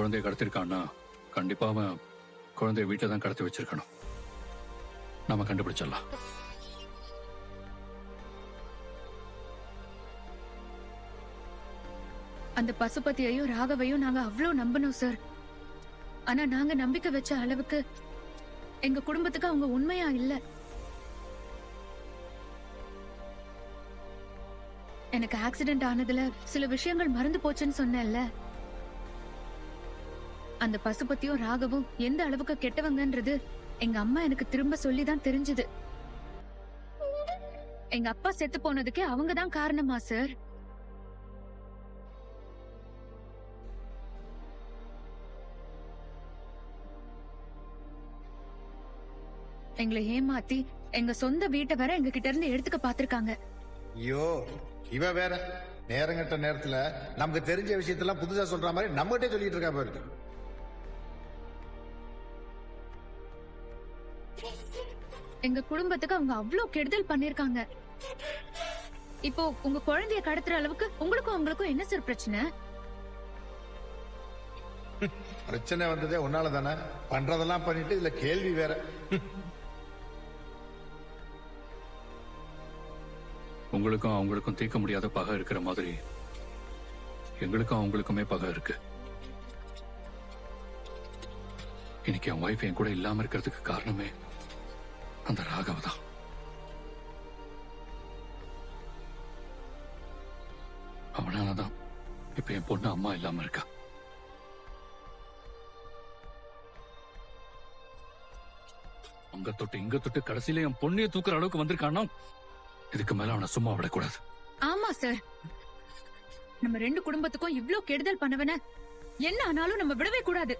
குழந்தைய கடத்திருக்கான்னா கண்டிப்பா அவன் குழந்தைய வீட்டில் தான் கடத்தி வச்சிருக்கணும். நம்ம கண்டுபிடிச்சிடலாம். அந்த பசுபதியையும் ராகவையும் நாங்க அவ்வளவு நம்பணும் சார். ஆனா நாங்க நம்பிக்கை வச்ச அளவுக்கு எங்க குடும்பத்துக்கு அவங்க உண்மையா இல்ல. எனக்கு ஆக்சிடென்ட் ஆனதுல சில விஷயங்கள் மறந்து போச்சுன்னு சொன்னேன்ல. அந்த பசுபதியும் ராகவும் எந்த அளவுக்கு கெட்டவங்கன்றது எங்க அம்மா எனக்கு திரும்ப சொல்லிதான் தெரிஞ்சது. எங்க அப்பா செத்து போனதுக்கே அவங்கதான் காரணமா சார்? எங்களை ஏமாத்தி எங்க சொந்த வீட்டை வர எங்க கிட்ட இருந்து எடுத்துக்க பாத்திருக்காங்க. ஐயோ இவ வேற நேரங்கட்ட நேரத்துல நமக்கு தெரிஞ்ச விஷயத்தெல்லாம் புதுசா சொல்ற மாதிரி நம்மகிட்டே சொல்லிட்டு இருக்கா பாரு. எங்க குடும்பத்துக்கு அவங்க அவ்வளவு கெடுதல் பண்ணிருக்காங்க. இப்போ உங்க குழந்தைய கடத்துற அளவுக்கு உங்களுக்கும் அவங்களுக்கும் என்ன சார் பிரச்சனை? பிரச்சனை வந்ததே உன்னால தானே. பண்றதெல்லாம் பண்ணிட்டு இதுல கேள்வி வேற. உங்களுக்கும் அவங்களுக்கும் தீர்க்க முடியாத பகை இருக்கிற மாதிரி எங்களுக்கும் அவங்களுக்குமே பகை இருக்கு. இன்னைக்கு என் வைஃப் என் கூட இல்லாம இருக்கிறதுக்கு காரணமே அந்த ராகவ தான். அவனாலதான் இப்ப என் பொண்ணு அம்மா இல்லாம இருக்கா. அங்க தொட்டு இங்க தொட்டு கடைசியில என் பொண்ணைய தூக்குற அளவுக்கு வந்திருக்கான்னா இதுக்கு மேல அவனை சும்மா விடக்கூடாது. ஆமா சார், நம்ம ரெண்டு குடும்பத்துக்கும் இவ்ளோ கெடுதல் பண்ணவன என்ன ஆனாலும் நம்ம விடவே கூடாது.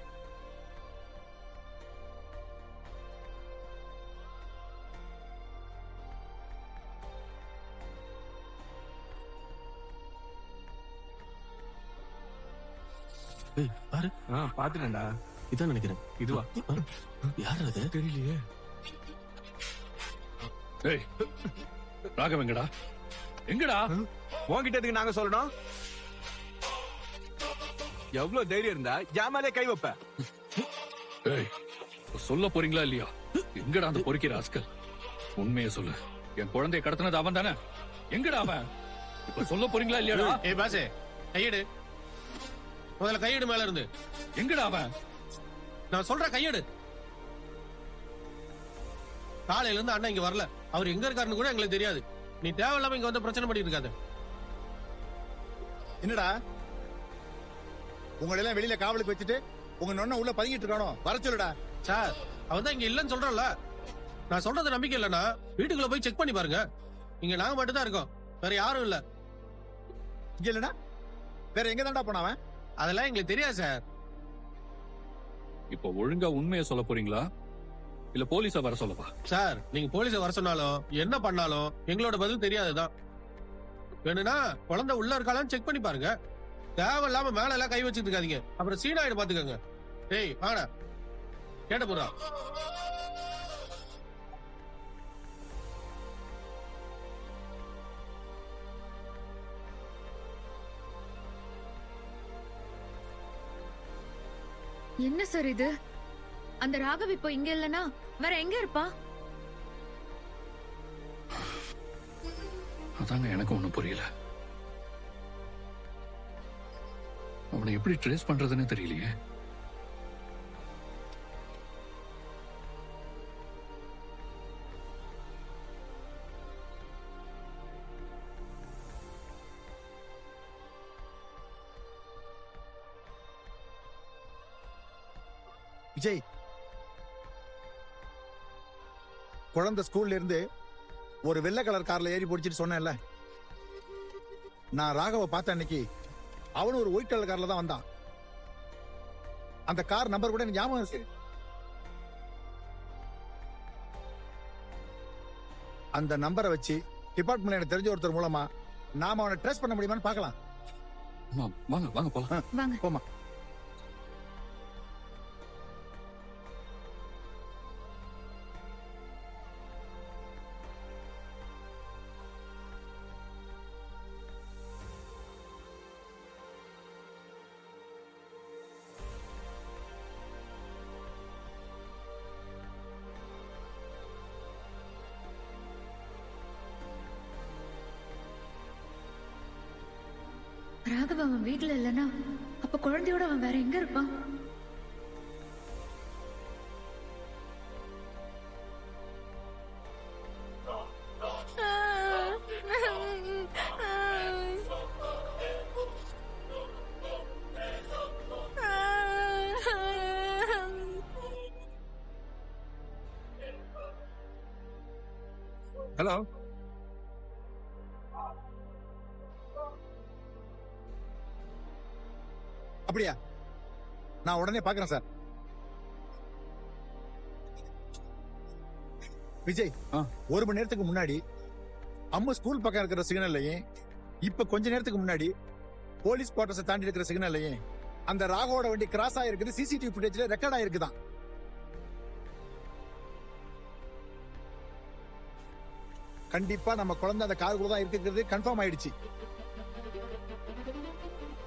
பாரு. பாத்துட்டேன்டா. இதான் நினைக்கிறேன். இதுவா? யார் அது? தெரியலையே. ஏய் ராகவ எங்கடா? எங்கடா? உன்கிட்ட எதுக்கு நாங்க சொல்லணும்? எவ்வளவு தைரியம் இருந்தா ஜாமாலே கை வைப்ப? ஏய் சொல்ல போறீங்களா இல்லையா? எங்கடா அந்த பொறுக்கிற ஆஸ்கல்? உண்மையை சொல்லு. என் குழந்தைய கடத்தினது அவன் தானே? எங்கடா அவன்? இப்ப சொல்ல போறீங்களா இல்லையாடா? ஏய் பாசே, கையெடு. முதல்ல கையெடு மேல இருந்து. எங்கடா அவன்? நான் சொல்ற கையெடு. காலையில இருந்து அண்ணன் இங்க வரல. அவர் எங்க இருக்காருன்னு கூட எங்களுக்கு தெரியாது. நீ தேவையில்லாம இங்க வந்து பிரச்சனை பண்ணிட்டு இருக்காத. என்னடா உங்களை எல்லாம் வெளியில காவலுக்கு வச்சுட்டு உங்க நொண்ண உள்ள பதுங்கிட்டு இருக்கானோ? வர சொல்லுடா. சார், அவன் தான் இங்க இல்லன்னு சொல்றல. நான் சொல்றது நம்பிக்கை இல்லன்னா வீட்டுக்குள்ள போய் செக் பண்ணி பாருங்க. இங்க நாங்க மட்டும் தான் இருக்கோம், வேற யாரும் இல்ல. இங்க இல்லடா, வேற எங்க தான்டா போனவன்? அதெல்லாம் எங்களுக்கு தெரியாது சார். இப்ப ஒழுங்கா உண்மையை சொல்ல போறீங்களா இல்ல போலீஸ வர சொல்லவா? சார், நீங்க போலீஸ வர சொன்னாலும் என்ன பண்ணாலும் எங்களோட பதில் தெரியாதுதான். வேணும்னா குழந்தை உள்ள இருக்காளான்னு செக் பண்ணி பாருங்க. தேவையில்லாம மேல எல்லாம் கை வச்சுட்டு இருக்காதீங்க, அப்புறம் சீனாயிடு பாத்துக்கோங்க. டேய் வாடா, கேட்ட போறா. என்ன சார் இது? அந்த ராகவ் இப்போ இங்க இல்லனா வேற எங்க இருப்பா? அதாங்க எனக்கு ஒண்ணும் புரியல. அவனை எப்படி ட்ரேஸ் பண்றதுன்னு தெரியலையே. விஜய், குழந்தை ஸ்கூல்ல இருந்து ஒரு வெள்ளை கலர் கார்ல ஏறி போடிச்சிட்டு சொன்னேன்ல, நான் ராகவ பார்த்த அன்னைக்கு அவனும் ஒரு ஒயிட் கலர் கார்ல தான் வந்தான். அந்த கார் நம்பர் கூட எனக்கு ஞாபகம் இருக்கு. அந்த நம்பரை வச்சு டிபார்ட்மெண்ட் எனக்கு தெரிஞ்ச ஒருத்தர் மூலமா நாம அவனை ட்ரேஸ் பண்ண முடியுமான்னு பார்க்கலாம். வாங்க வாங்க போலாம். வாங்க போமா. ராகவ் அவன் வீட்டுல இல்லனா அப்ப குழந்தையோட அவன் வேற எங்க இருப்பான்? ஹலோ அப்படியா? நான் உடனே பாக்குறேன் சார். விஜய், ஒரு மணி நேரத்துக்கு முன்னாடி அம்மா ஸ்கூல் பக்கம் இருக்கிற சிக்னல்லையும் இப்ப கொஞ்ச நேரத்துக்கு முன்னாடி போலீஸ் குவார்டர்ஸ் தாண்டி இருக்கிற சிக்னல்லையும் அந்த ராகவோட வண்டி கிராஸ் ஆயிருக்குது. சிசிடிவி ஃபுட்டேஜ்ல ரெக்கார்ட் ஆயிருக்குதான். கண்டிப்பா நம்ம குழந்தை அந்த காருக்குள்ள தான் இருக்கிறது கன்ஃபார்ம் ஆயிடுச்சு.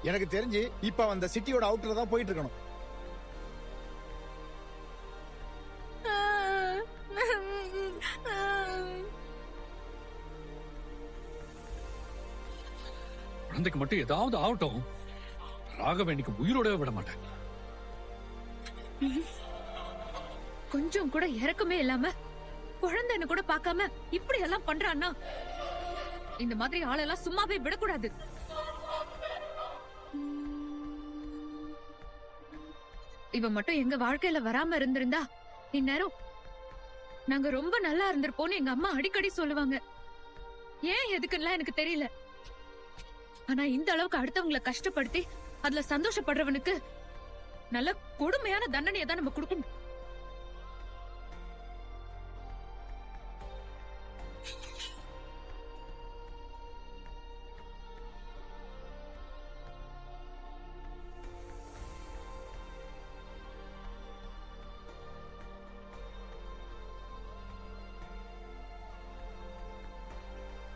எனக்கு தெரிஞ்சு இப்ப அந்த சிட்டியோட அவுட்டர்ல தான் போயிட்டு இருக்கணும். குழந்தைக்கு மட்டும் ஏதாவது ஆகட்டும், ராகவ இன்னைக்கு உயிரோடவே விட மாட்டேன். கொஞ்சம் கூட இறக்கமே இல்லாம குழந்தைன்னு கூட பார்க்காம இப்படி எல்லாம் பண்றான்னா இந்த மாதிரி ஆளெல்லாம் சும்மாவே விடக்கூடாது. இவன் மட்டும் எங்க வாழ்க்கையில வராம இருந்திருந்தா இந்நேரம் நாங்க ரொம்ப நல்லா இருந்திருப்போம்னு எங்க அம்மா அடிக்கடி சொல்லுவாங்க. ஏன் எதுக்குன்னா எனக்கு தெரியல. ஆனா இந்த அளவுக்கு அடுத்தவங்களை கஷ்டப்படுத்தி அதுல சந்தோஷப்படுறவனுக்கு நல்ல கொடுமையான தண்டனையை தான் நம்ம கொடுக்கணும்.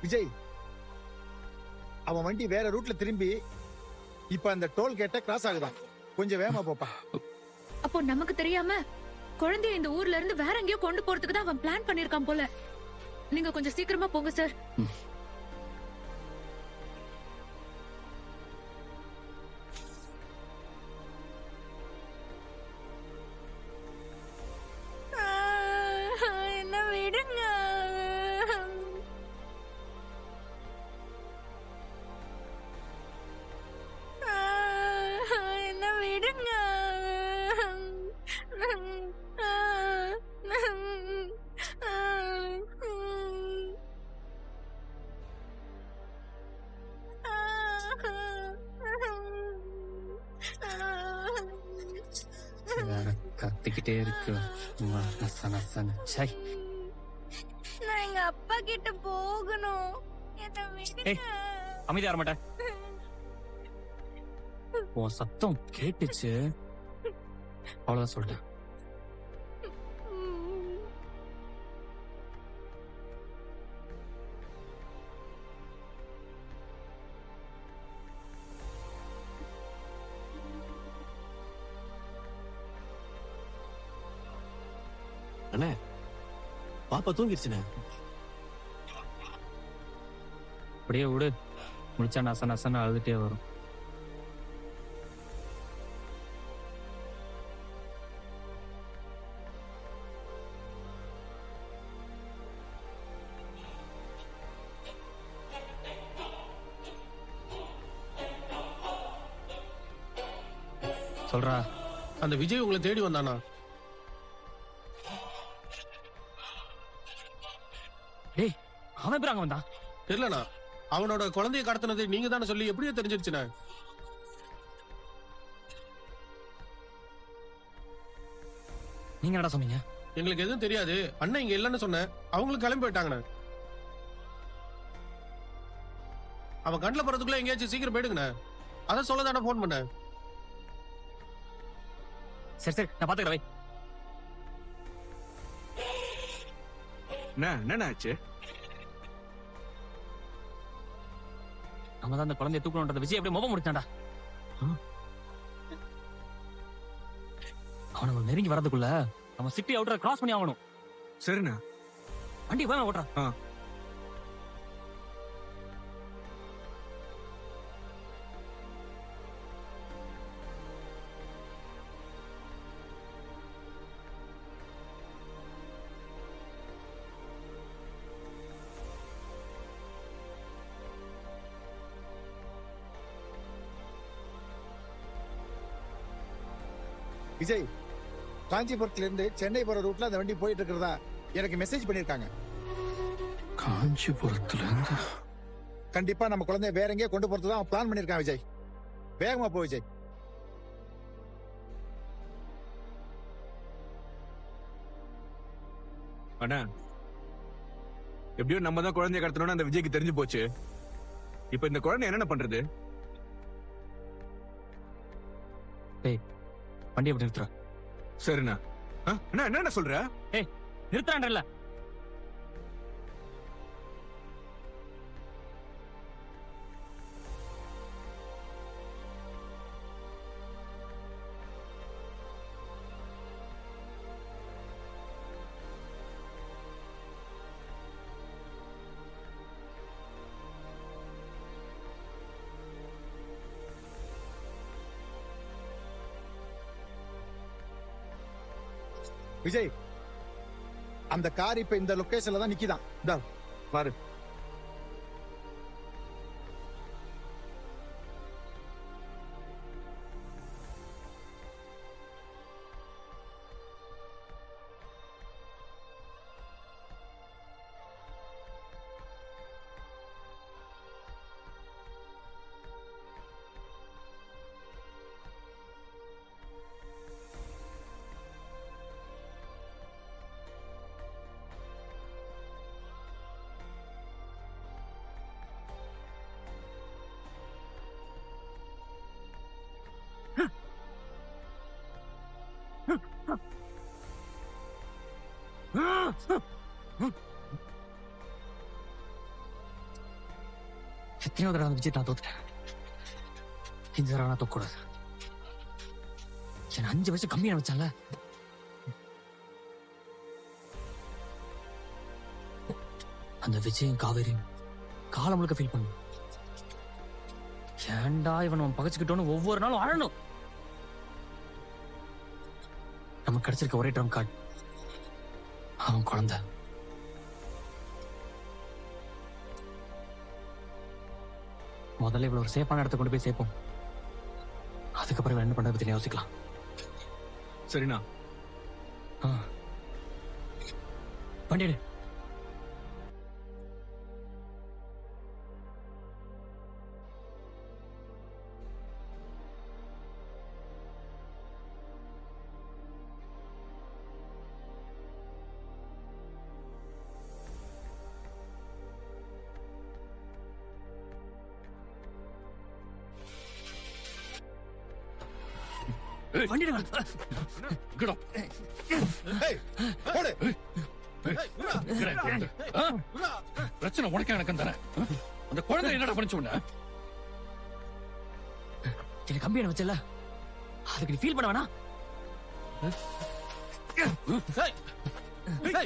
விஜய், அவன் வண்டி வேற ரூட்ல திரும்பி இப்ப அந்த டோல் கேட்ட கிராஸ் ஆகுதான். கொஞ்சம் வேகமா போப்பா. அப்போ நமக்கு தெரியாம குழந்தைய இந்த ஊர்ல இருந்து வேற எங்கேயோ கொண்டு போறதுக்கு தான் அவன் பிளான் பண்ணிருக்கான் போல. நீங்க கொஞ்சம் சீக்கிரமா போங்க சார். என்ன விடுங்க. என்ன விடுங்க. கத்திக்கிட்டே இருக்கு. நான் எங்க அப்பா கிட்ட போகணும். என்ன விடுங்க. அமைதியா வர மாட்டேன். உன் சத்தம் கேட்டுச்சு, அவ்வளவுதான் சொல்லிட்டேன். அண்ணே, பாப்பா தூங்கிருச்சுண்ணே. அப்படியே விடு, முடிச்சா நச நசன்னு அழுதுட்டே வரும். சொல்றா. அந்த விஜய் உங்களை தேடி வந்தானா? டேய், அவன் எப்படி அங்க வந்தான்? தெரியலண்ணா. அவனோட குழந்தைய கடத்தினது நீங்க தானே சொல்லி எப்படியே தெரிஞ்சிருச்சுண்ணே. நீங்க என்னடா சொன்னீங்க? எங்களுக்கு எதுவும் தெரியாது, அண்ணன் இங்க இல்லைன்னு சொன்னேன். அவங்களும் கிளம்பி போயிட்டாங்கண்ணே. அவன் கண்ணில் போறதுக்குள்ள எங்கேயாச்சும் சீக்கிரம் போயிடுங்கண்ணே. அதை சொல்ல தானே போன் பண்ண. சரி சரி, நான் பாத்துக்கிறேன். என்ன ஆச்சு? நம்ம தான் அந்த குழந்தைய தூக்கணும்ன்றத விஜய் அப்படியே மோபம் முடிச்சான்டா. அவனை நெருங்கி வரதுக்குள்ள நம்ம சிட்டி அவுட்டரை கிராஸ் பண்ணி ஆகணும். சரிண்ணா. வண்டி போய் ஓட்டுறான். விஜய், காஞ்சிபுரத்துல இருந்து சென்னை போற ரூட்ல அந்த வண்டி போயிட்டு இருக்கிறதா எனக்கு மெசேஜ் பண்ணிருக்காங்க. காஞ்சிபுரத்துல இருந்து கண்டிப்பா நம்ம குழந்தைய வேற எங்கேயோ கொண்டு போறது தான் பிளான் பண்ணிருக்கான் விஜய். வேகமா போ விஜய். அண்ணா, எப்படியோ நம்ம தான் குழந்தைய கடத்தணும்னு அந்த விஜய்க்கு தெரிஞ்சு போச்சு. இப்ப இந்த குழந்தை என்னென்ன பண்றது? வண்டி எப்படி நிறுத்துற? சரிண்ணா. அண்ணா என்ன சொல்ற? நிறுத்துறான்றல. விஜய், அந்த கார் இப்ப இந்த லொகேஷன்ல தான் நிக்கிதான். பாரு. எத்தனையோ தடவை விஜய் நான் தோத்துட்டேன். இந்த தடவை நான் தோக்கூடாது. என்ன 5 வயசு கம்மியா வச்சால. அந்த விஜயும் காவேரியும் காலம் முழுக்க ஃபீல் பண்ணு. ஏன்டா இவன் நம்ம பகச்சுக்கிட்டோன்னு ஒவ்வொரு நாளும் அழணும். நமக்கு கிடைச்சிருக்க ஒரே ட்ரம் கார்டு அவன் குழந்தை. முதல்ல இவ்வளவு ஒரு சேஃபான இடத்த கொண்டு போய் சேர்ப்போம். அதுக்கப்புறம் என்ன பண்றது பத்தி யோசிக்கலாம். சரிண்ணா. வண்டி எடு. வண்டி எடு. இங்கடா. போடு. இங்கடா என் குழந்தை. பிரச்சனை உனக்கு எனக்கு தானே. அந்த குழந்தை என்னடா பண்ணிச்சு உன்ன? எனக்கு கம்பி என்ன வச்சல, அதுக்கு நீ ஃபீல் பண்ண வேணா.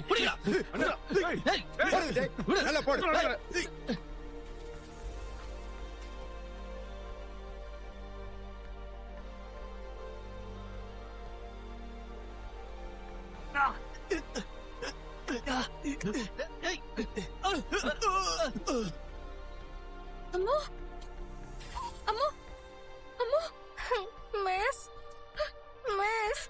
போடு விஜய். நல்லா போடு. அம்மா, அம்மா, அம்மா, மிஸ் மிஸ்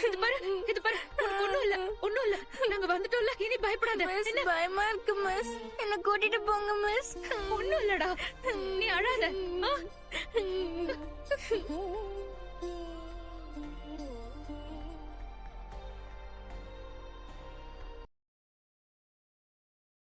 இது பாரு, இது பாரு. உனக்கு ஒண்ணும் இல்ல, ஒண்ணும் இல்ல. நாங்க வந்துட்டோம்ல, இனி பயப்படாத. மிஸ் என்ன? பயமா இருக்கு மிஸ். என்ன கூட்டிட்டு போங்க மிஸ். ஒண்ணும் இல்லடா, நீ அழாத.